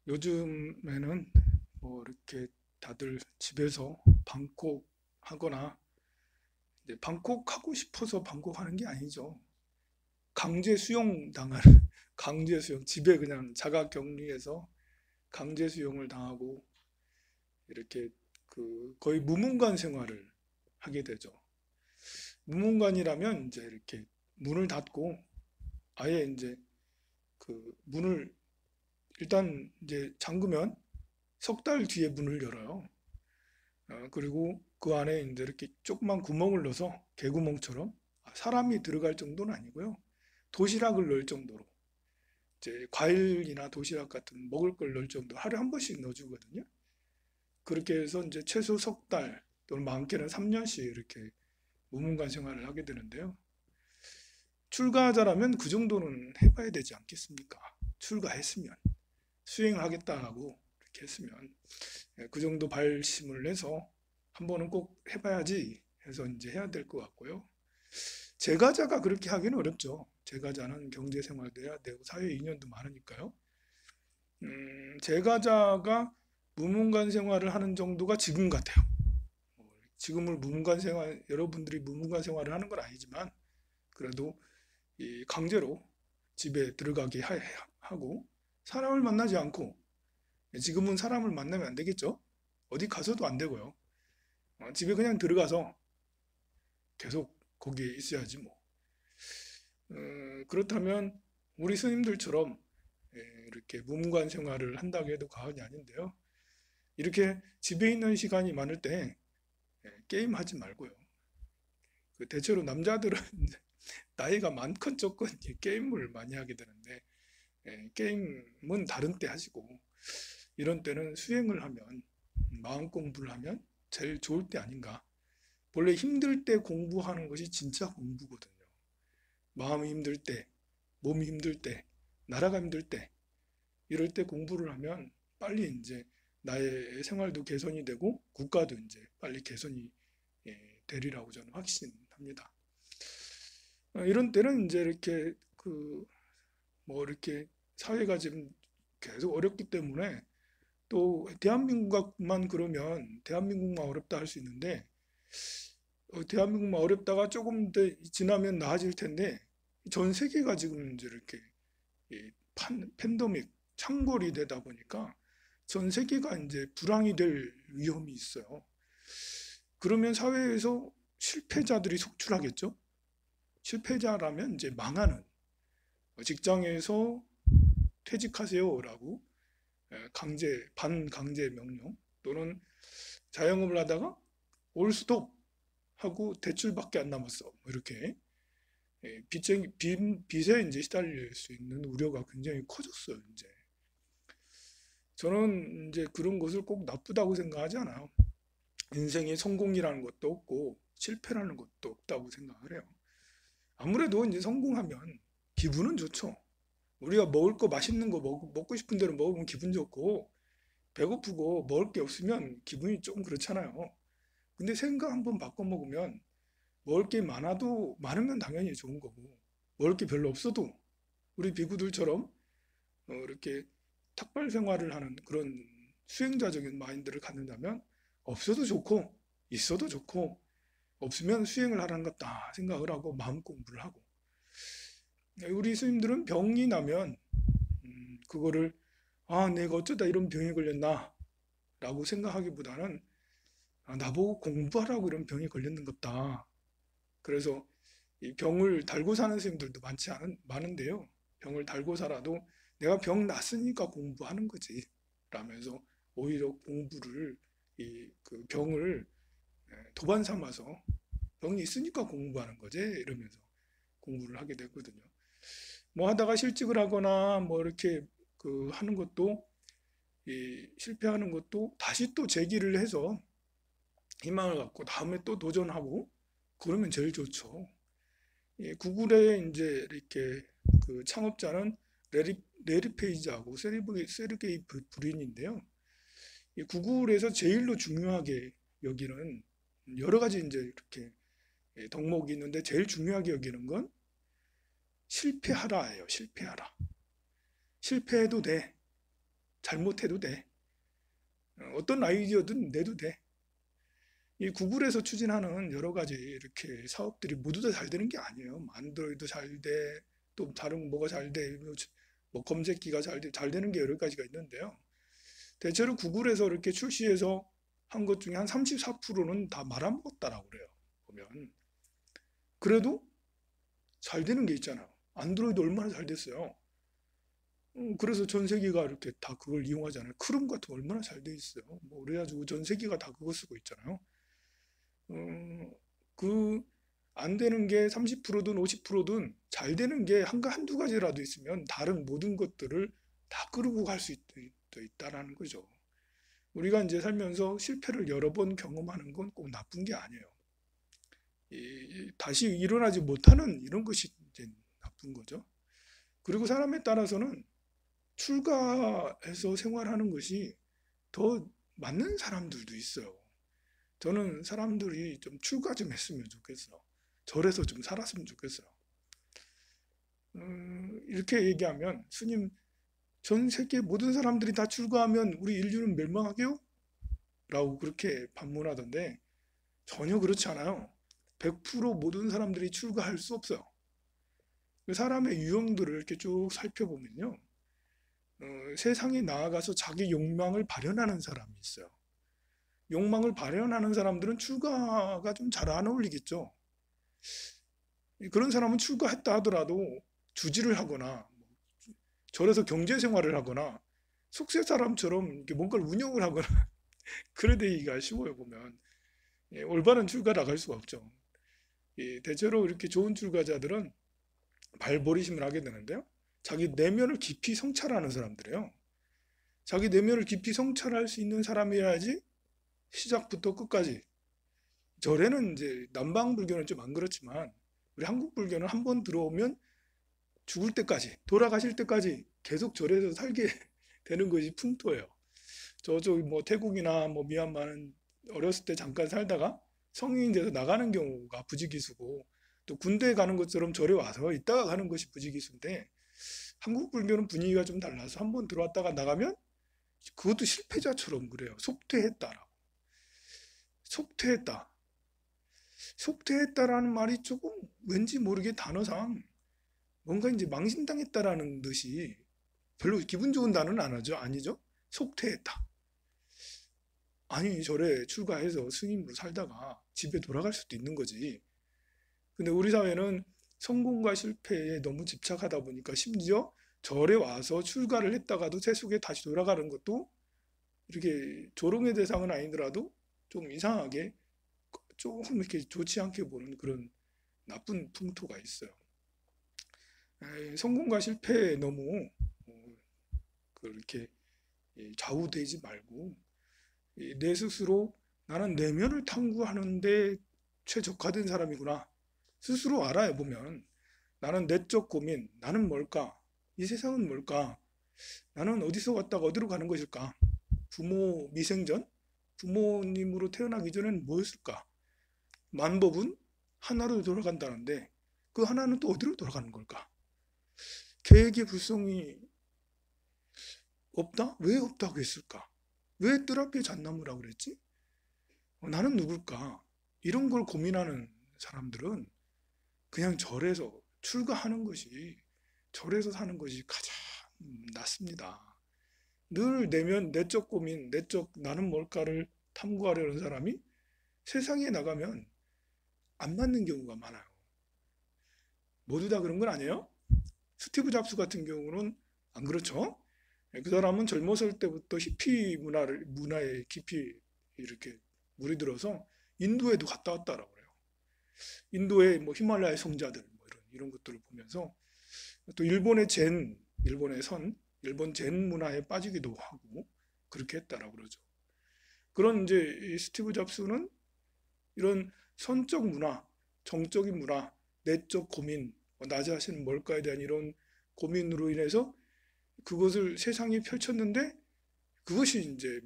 요즘에는 뭐 이렇게 다들 집에서 방콕 하거나 이제 방콕 하고 싶어서 방콕 하는 게 아니죠. 강제 수용 당하는 강제 수용 집에 그냥 자가 격리해서 강제 수용을 당하고 이렇게 거의 무문관 생활을 하게 되죠. 무문관이라면 이제 이렇게 문을 닫고 아예 이제 문을 일단 이제 잠그면 석 달 뒤에 문을 열어요. 그리고 그 안에 이제 이렇게 조그만 구멍을 넣어서 개구멍처럼 사람이 들어갈 정도는 아니고요. 도시락을 넣을 정도로 이제 과일이나 도시락 같은 먹을 걸 넣을 정도 하루에 한 번씩 넣어주거든요. 그렇게 해서 이제 최소 석 달 또는 많게는 3년씩 이렇게 무문관 생활을 하게 되는데요. 출가자라면 그 정도는 해봐야 되지 않겠습니까? 출가했으면 수행을 하겠다고 이렇게 했으면 그 정도 발심을 해서 한 번은 꼭 해봐야지 해서 이제 해야 될 것 같고요. 제가자가 그렇게 하기는 어렵죠. 제가자는 경제 생활도 해야 되고 사회 인연도 많으니까요. 제가자가 무문관 생활을 하는 정도가 지금 같아요. 지금을 무문관 생활, 여러분들이 무문관 생활을 하는 건 아니지만 그래도 이 강제로 집에 들어가게 하고 사람을 만나지 않고 지금은 사람을 만나면 안 되겠죠. 어디 가서도 안 되고요. 집에 그냥 들어가서 계속 거기에 있어야지 뭐. 그렇다면 우리 스님들처럼 이렇게 무문관 생활을 한다고 해도 과언이 아닌데요. 이렇게 집에 있는 시간이 많을 때 게임 하지 말고요. 대체로 남자들은 나이가 많건 적건 게임을 많이 하게 되는데 게임은 다른 때 하시고 이런 때는 수행을 하면 마음 공부를 하면 제일 좋을 때 아닌가. 원래 힘들 때 공부하는 것이 진짜 공부거든요. 마음이 힘들 때, 몸이 힘들 때, 나라가 힘들 때, 이럴 때 공부를 하면 빨리 이제 나의 생활도 개선이 되고 국가도 이제 빨리 개선이 되리라고 저는 확신합니다. 이런 때는 이제 이렇게 뭐 이렇게 사회가 지금 계속 어렵기 때문에 또 대한민국만 그러면 대한민국만 어렵다 할 수 있는데 대한민국만 어렵다가 조금 더 지나면 나아질 텐데 전 세계가 지금 이제 이렇게 팬데믹 창궐이 되다 보니까 전 세계가 이제 불황이 될 위험이 있어요. 그러면 사회에서 실패자들이 속출하겠죠. 실패자라면 이제 망하는 직장에서 퇴직하세요라고 반강제 명령 또는 자영업을 하다가 올 수도 하고 대출밖에 안 남았어. 뭐 이렇게 빚에 이제 시달릴 수 있는 우려가 굉장히 커졌어요. 이제 저는 이제 그런 것을 꼭 나쁘다고 생각하지 않아요. 인생에 성공이라는 것도 없고 실패라는 것도 없다고 생각을 해요. 아무래도 이제 성공하면 기분은 좋죠. 우리가 먹을 거 맛있는 거 먹고 싶은 대로 먹으면 기분 좋고 배고프고 먹을 게 없으면 기분이 좀 그렇잖아요. 근데 생각 한번 바꿔 먹으면 먹을 게 많으면 당연히 좋은 거고 먹을 게 별로 없어도 우리 비구들처럼 이렇게 탁발 생활을 하는 그런 수행자적인 마인드를 갖는다면 없어도 좋고 있어도 좋고 없으면 수행을 하라는 것다 생각을 하고 마음 공부를 하고 우리 스님들은 병이 나면 그거를 내가 어쩌다 이런 병에 걸렸나 라고 생각하기보다는 나보고 공부하라고 이런 병이 걸렸는 것다. 그래서 이 병을 달고 사는 스님들도 많은데요. 병을 달고 살아도 내가 병 났으니까 공부하는 거지 라면서 오히려 공부를 그 병을 도반 삼아서 병이 있으니까 공부하는 거지 이러면서 공부를 하게 되거든요. 뭐 하다가 실직을 하거나 뭐 이렇게 하는 것도 실패하는 것도 다시 또 재기를 해서 희망을 갖고 다음에 또 도전하고 그러면 제일 좋죠. 구글의 이제 이렇게 그 창업자는 레리 페이지하고 세르게이 브린인데요. 이 구글에서 제일로 중요하게 여기는 여러 가지 이제 이렇게 덕목이 있는데 제일 중요하게 여기는 건 실패하라예요. 실패하라. 실패해도 돼. 잘못해도 돼. 어떤 아이디어든 내도 돼. 이 구글에서 추진하는 여러 가지 이렇게 사업들이 모두 다 잘 되는 게 아니에요. 안드로이드 잘 돼, 또 다른 뭐가 잘 돼, 뭐 검색기가 잘 되는 게 여러 가지가 있는데요. 대체로 구글에서 이렇게 출시해서 한 것 중에 한 34%는 다 말아먹었다라고 그래요. 보면. 그래도 잘 되는 게 있잖아요. 안드로이드 얼마나 잘 됐어요. 그래서 전 세계가 이렇게 다 그걸 이용하잖아요. 크롬 같은 거 얼마나 잘 돼 있어요. 뭐 그래가지고 전 세계가 다 그거 쓰고 있잖아요. 그 안 되는 게 30%든 50%든 잘 되는 게 한두 가지라도 있으면 다른 모든 것들을 다 끌고 갈 수 있다라는 거죠. 우리가 이제 살면서 실패를 여러 번 경험하는 건 꼭 나쁜 게 아니에요. 다시 일어나지 못하는 이런 것이 이제 나쁜 거죠. 그리고 사람에 따라서는 출가해서 생활하는 것이 더 맞는 사람들도 있어요. 저는 사람들이 좀 출가 좀 했으면 좋겠어. 절에서 좀 살았으면 좋겠어요. 이렇게 얘기하면 스님, 전 세계 모든 사람들이 다 출가하면 우리 인류는 멸망하게요? 라고 그렇게 반문하던데 전혀 그렇지 않아요. 100% 모든 사람들이 출가할 수 없어요. 사람의 유형들을 이렇게 쭉 살펴보면요. 세상에 나아가서 자기 욕망을 발현하는 사람이 있어요. 욕망을 발현하는 사람들은 출가가 좀 잘 안 어울리겠죠. 그런 사람은 출가했다 하더라도 주지를 하거나 절에서 경제 생활을 하거나 속세 사람처럼 뭔가를 운영을 하거나 그래 되기가 쉬워요. 보면 올바른 출가 나갈 수가 없죠. 대체로 이렇게 좋은 출가자들은 발버리심을 하게 되는데요. 자기 내면을 깊이 성찰하는 사람들이에요. 자기 내면을 깊이 성찰할 수 있는 사람이어야지 시작부터 끝까지. 절에는 이제 남방 불교는 좀 안 그렇지만 우리 한국 불교는 한 번 들어오면 죽을 때까지, 돌아가실 때까지 계속 절에서 살게 되는 것이 풍토예요. 저쪽 뭐 태국이나 뭐 미얀마는 어렸을 때 잠깐 살다가 성인이 돼서 나가는 경우가 부지기수고, 또 군대 가는 것처럼 절에 와서 있다가 가는 것이 부지기수인데, 한국 불교는 분위기가 좀 달라서 한 번 들어왔다가 나가면 그것도 실패자처럼 그래요. 속퇴했다라고. 속퇴했다. 속퇴했다라는 말이 조금 왠지 모르게 단어상 뭔가 이제 망신당했다라는 듯이 별로 기분 좋은 단어는 안 하죠. 아니죠? 속퇴했다. 아니, 절에 출가해서 스님으로 살다가 집에 돌아갈 수도 있는 거지. 근데 우리 사회는 성공과 실패에 너무 집착하다 보니까 심지어 절에 와서 출가를 했다가도 세속에 다시 돌아가는 것도 이렇게 조롱의 대상은 아니더라도 좀 이상하게 조금 이렇게 좋지 않게 보는 그런 나쁜 풍토가 있어요. 성공과 실패에 너무 그렇게 좌우되지 말고 내 스스로 나는 내면을 탐구하는데 최적화된 사람이구나. 스스로 알아야 보면 나는 내적 고민, 나는 뭘까? 이 세상은 뭘까? 나는 어디서 왔다가 어디로 가는 것일까? 부모 미생전? 부모님으로 태어나기 전엔 뭐였을까? 만법은 하나로 돌아간다는데 그 하나는 또 어디로 돌아가는 걸까? 계획의 불성이 없다? 왜 없다고 했을까? 왜 뜰 앞에 잣나무라고 그랬지? 나는 누굴까? 이런 걸 고민하는 사람들은 그냥 절에서 출가하는 것이, 절에서 사는 것이 가장 낫습니다. 늘 내면 내적 고민, 내적 나는 뭘까를 탐구하려는 사람이 세상에 나가면 안 맞는 경우가 많아요. 모두 다 그런 건 아니에요. 스티브 잡스 같은 경우는 안 그렇죠. 그 사람은 젊었을 때부터 히피 문화에 깊이 이렇게 물이 들어서 인도에도 갔다 왔다라고 그래요. 인도의 뭐 히말라야 성자들 뭐 이런 것들을 보면서 또 일본의 일본 젠 문화에 빠지기도 하고 그렇게 했다라고 그러죠. 그런 이제 스티브 잡스는 이런 선적 문화, 정적인 문화, 내적 고민, 나 자신은 뭘까에 대한 이런 고민으로 인해서 그것을 세상에 펼쳤는데 그것이 이제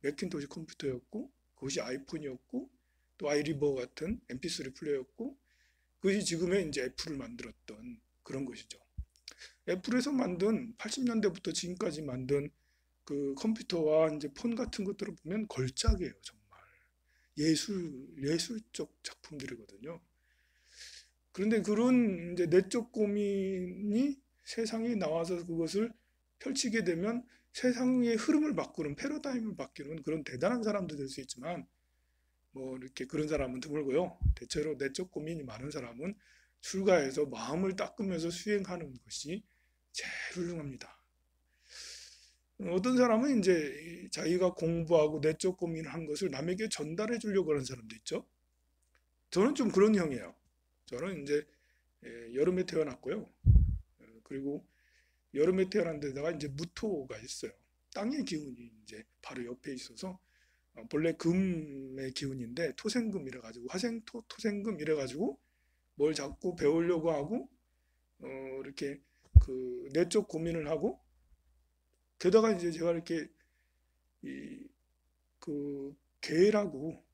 맥킨토시 컴퓨터였고 그것이 아이폰이었고 또 아이리버 같은 MP3 플레이어였고 그것이 지금의 이제 애플을 만들었던 그런 것이죠. 애플에서 만든 80년대부터 지금까지 만든 그 컴퓨터와 이제 폰 같은 것들을 보면 걸작이에요, 정말. 예술적 작품들이거든요. 그런데 그런 이제 내적 고민이 세상에 나와서 그것을 펼치게 되면 세상의 흐름을 바꾸는 패러다임을 바꾸는 그런 대단한 사람도 될 수 있지만 뭐 이렇게 그런 사람은 드물고요. 대체로 내적 고민이 많은 사람은 출가해서 마음을 닦으면서 수행하는 것이 제일 훌륭합니다. 어떤 사람은 이제 자기가 공부하고 내적 고민을 한 것을 남에게 전달해 주려고 하는 사람도 있죠. 저는 좀 그런 형이에요. 저는 이제 여름에 태어났고요. 그리고 여름에 태어난 데다가 이제 무토가 있어요. 땅의 기운이 이제 바로 옆에 있어서 본래 금의 기운인데 토생금 이래 가지고 화생토 토생금 이래 가지고 뭘 자꾸 배우려고 하고 이렇게 그 내적 고민을 하고 게다가 이제 제가 이렇게 그 개라고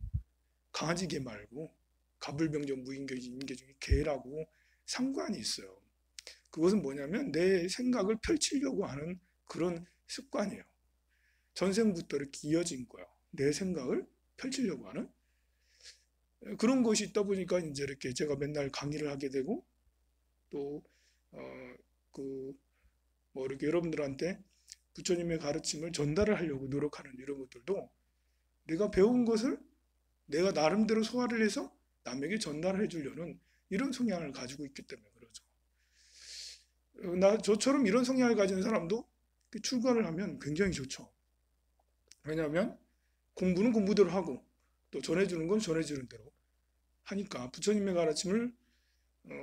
강아지 개 말고 가불병정 무인계 인계 중에 개라고 상관이 있어요. 그것은 뭐냐면 내 생각을 펼치려고 하는 그런 습관이에요. 전생부터 이렇게 이어진 거야. 내 생각을 펼치려고 하는 그런 것이 있다 보니까 이제 이렇게 제가 맨날 강의를 하게 되고 또 그 뭐 이렇게 여러분들한테 부처님의 가르침을 전달을 하려고 노력하는 이런 것들도 내가 배운 것을 내가 나름대로 소화를 해서 남에게 전달해 주려는 이런 성향을 가지고 있기 때문에 그러죠. 저처럼 이런 성향을 가진 사람도 출가를 하면 굉장히 좋죠. 왜냐하면 공부는 공부대로 하고 또 전해주는 건 전해주는 대로 하니까 부처님의 가르침을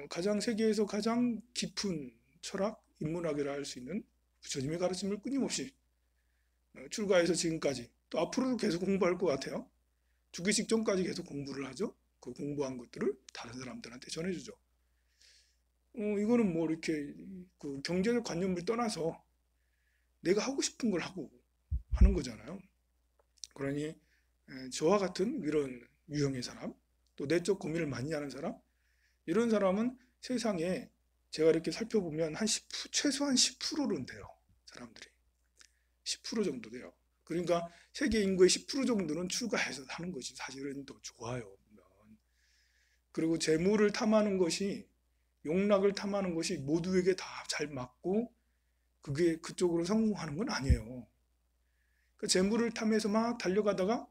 가장 세계에서 가장 깊은 철학, 인문학이라 할 수 있는 부처님의 가르침을 끊임없이 출가해서 지금까지 또 앞으로도 계속 공부할 것 같아요. 죽기 직전까지 계속 공부를 하죠. 그 공부한 것들을 다른 사람들한테 전해주죠. 이거는 뭐 이렇게 그 경제적 관념을 떠나서 내가 하고 싶은 걸 하고 하는 거잖아요. 그러니 저와 같은 이런 유형의 사람, 또 내적 고민을 많이 하는 사람, 이런 사람은 세상에 제가 이렇게 살펴보면 한 10, 최소한 10%는 돼요. 사람들이. 10% 정도 돼요. 그러니까 세계 인구의 10% 정도는 출가해서 사는 것이 사실은 더 좋아요. 그리고 재물을 탐하는 것이 용락을 탐하는 것이 모두에게 다 잘 맞고 그게 그쪽으로 성공하는 건 아니에요. 그 재물을 탐해서 막 달려가다가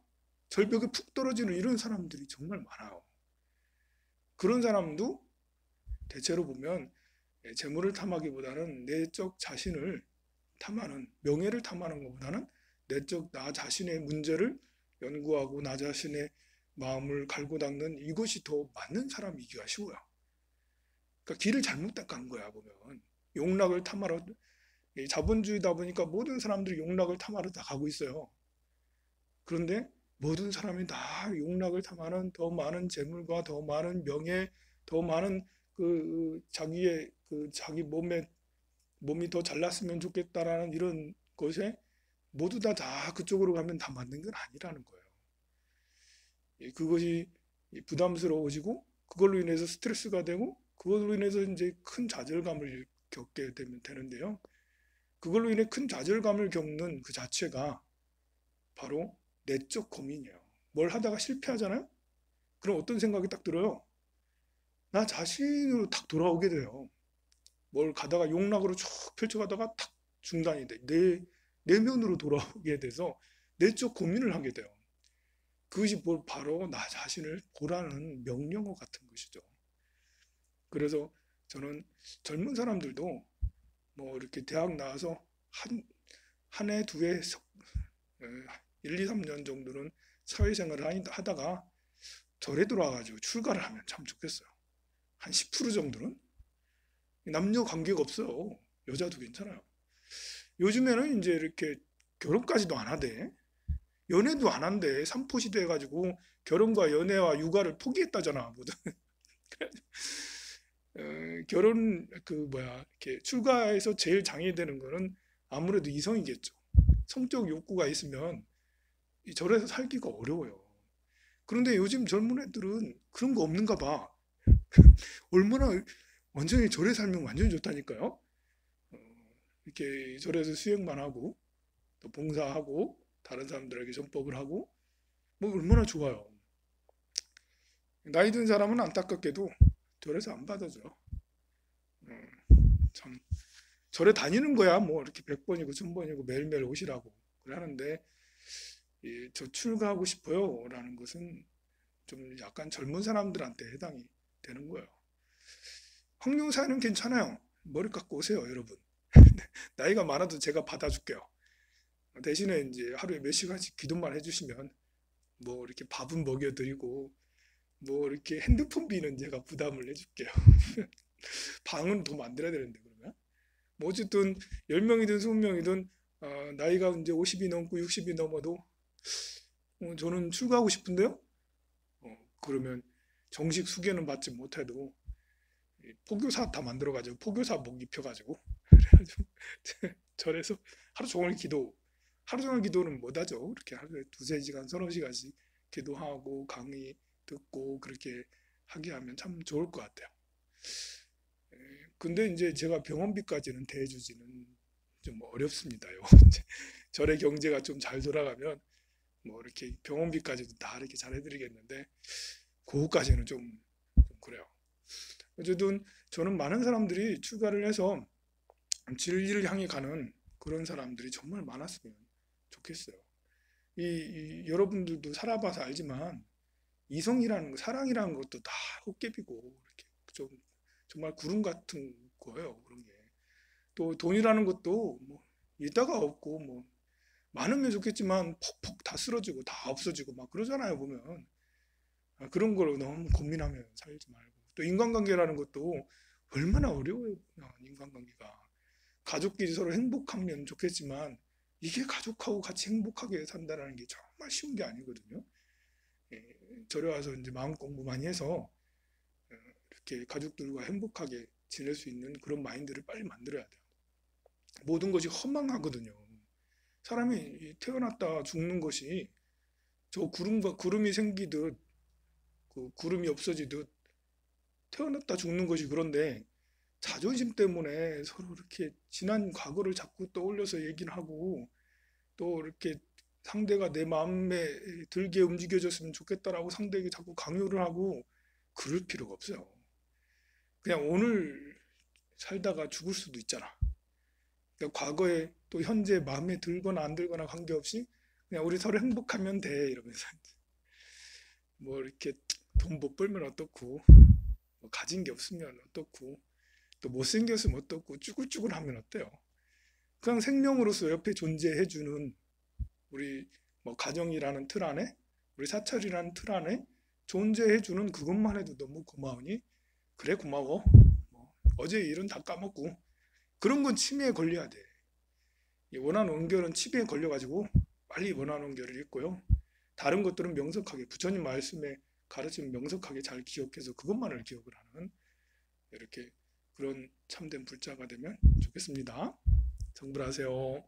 절벽에 푹 떨어지는 이런 사람들이 정말 많아요. 그런 사람도 대체로 보면 재물을 탐하기보다는 내적 자신을 탐하는 명예를 탐하는 것보다는 내적 나 자신의 문제를 연구하고 나 자신의 마음을 갈고 닦는 이것이 더 맞는 사람이기가 쉬워요. 그러니까 길을 잘못 닦은 거야 보면 용락을 탐하러 자본주의다 보니까 모든 사람들이 용락을 탐하러 다 가고 있어요. 그런데 모든 사람이 다 용락을 탐하는 더 많은 재물과 더 많은 명예, 더 많은 그 자기의 그 자기 몸이 더 잘났으면 좋겠다라는 이런 것에 모두 다 그쪽으로 가면 다 맞는 건 아니라는 거예요. 그것이 부담스러워지고 그걸로 인해서 스트레스가 되고 그걸로 인해서 이제 큰 좌절감을 겪게 되는데요. 그걸로 인해 큰 좌절감을 겪는 그 자체가 바로 내적 고민이에요. 뭘 하다가 실패하잖아요? 그럼 어떤 생각이 딱 들어요? 나 자신으로 탁 돌아오게 돼요. 뭘 가다가 용락으로 쭉 펼쳐가다가 탁 중단이 돼. 내 내면으로 돌아오게 돼서 내적 고민을 하게 돼요. 그것이 바로 나 자신을 보라는 명령어 같은 것이죠. 그래서 저는 젊은 사람들도 뭐 이렇게 대학 나와서 한 해, 두 해, 1, 2, 3년 정도는 사회생활을 하다가 절에 들어와가지고 출가를 하면 참 좋겠어요. 한 10% 정도는 남녀 관계가 없어요. 여자도 괜찮아요. 요즘에는 이제 이렇게 결혼까지도 안 하대. 연애도 안 한대. 삼포시대 해가지고 결혼과 연애와 육아를 포기했다잖아. 모두. 결혼 이렇게 출가해서 제일 장애되는 거는 아무래도 이성이겠죠. 성적 욕구가 있으면 절에서 살기가 어려워요. 그런데 요즘 젊은 애들은 그런 거 없는가 봐. 얼마나 완전히 절에 살면 완전히 좋다니까요. 이렇게 절에서 수행만 하고 또 봉사하고 다른 사람들에게 전법을 하고 뭐 얼마나 좋아요. 나이 든 사람은 안타깝게도 절에서 안 받아줘요. 음, 참 절에 다니는 거야 뭐 이렇게 100번이고 1000번이고 매일매일 오시라고 그래 하는데 저 출가하고 싶어요 라는 것은 좀 약간 젊은 사람들한테 해당이 되는 거예요. 황룡사는 괜찮아요. 머리 깎고 오세요 여러분. 나이가 많아도 제가 받아줄게요. 대신에 이제 하루에 몇 시간씩 기도만 해주시면 뭐 이렇게 밥은 먹여드리고 뭐 이렇게 핸드폰비는 제가 부담을 해줄게요. 방은 더 만들어야 되는데 그러면 뭐 어쨌든 10명이든 20명이든 나이가 이제 50이 넘고 60이 넘어도 저는 출가하고 싶은데요. 그러면 정식 수계는 받지 못해도 포교사 다 만들어가지고 포교사복 입혀가지고 그래가지고 절에서 하루 종일 기도 하루 종일 기도는 못하죠. 이렇게 하루에 2-3시간 3-4시간씩 기도하고 강의 듣고 그렇게 하게 하면 참 좋을 것 같아요. 근데 이제 제가 병원비까지는 대주지는 좀 어렵습니다요. 절의 경제가 좀 잘 돌아가면 뭐 이렇게 병원비까지도 다 이렇게 잘 해드리겠는데 그거까지는 좀 그래요. 어쨌든 저는 많은 사람들이 출가를 해서 진리를 향해 가는 그런 사람들이 정말 많았으면 좋겠어요. 여러분들도 살아봐서 알지만 이성이라는 거, 사랑이라는 것도 다 헛개비고 이렇게 좀 정말 구름 같은 거예요. 그런 게. 또 돈이라는 것도 뭐 있다가 없고 뭐 많으면 좋겠지만 퍽퍽 다 쓰러지고 다 없어지고 막 그러잖아요 보면. 그런 걸 너무 고민하면 살지 말고 또 인간관계라는 것도 얼마나 어려워요. 인간관계가 가족끼리 서로 행복하면 좋겠지만 이게 가족하고 같이 행복하게 산다는 게 정말 쉬운 게 아니거든요. 절에 와서 이제 마음 공부 많이 해서 이렇게 가족들과 행복하게 지낼 수 있는 그런 마인드를 빨리 만들어야 돼요. 모든 것이 허망하거든요. 사람이 태어났다 죽는 것이 저 구름이 생기듯 그 구름이 없어지듯 태어났다 죽는 것이 그런데 자존심 때문에 서로 이렇게 지난 과거를 자꾸 떠올려서 얘기를 하고 또 이렇게 상대가 내 마음에 들게 움직여줬으면 좋겠다라고 상대에게 자꾸 강요를 하고 그럴 필요가 없어요. 그냥 오늘 살다가 죽을 수도 있잖아. 그러니까 과거에 또 현재 마음에 들거나 안 들거나 관계없이 그냥 우리 서로 행복하면 돼 이러면서 뭐 이렇게 돈 못 벌면 어떻고 뭐 가진 게 없으면 어떻고 또 못생겼으면 어떻고 쭈글쭈글하면 어때요? 그냥 생명으로서 옆에 존재해주는 우리 뭐 가정이라는 틀 안에 우리 사찰이라는 틀 안에 존재해주는 그것만 해도 너무 고마우니 그래 고마워. 뭐 어제 일은 다 까먹고 그런 건 치매에 걸려야 돼. 원한 원결은 치매에 걸려가지고 빨리 원한 원결을 읽고요. 다른 것들은 명석하게 부처님 말씀에 가르침 명석하게 잘 기억해서 그것만을 기억을 하는 이렇게 그런 참된 불자가 되면 좋겠습니다. 정불하세요.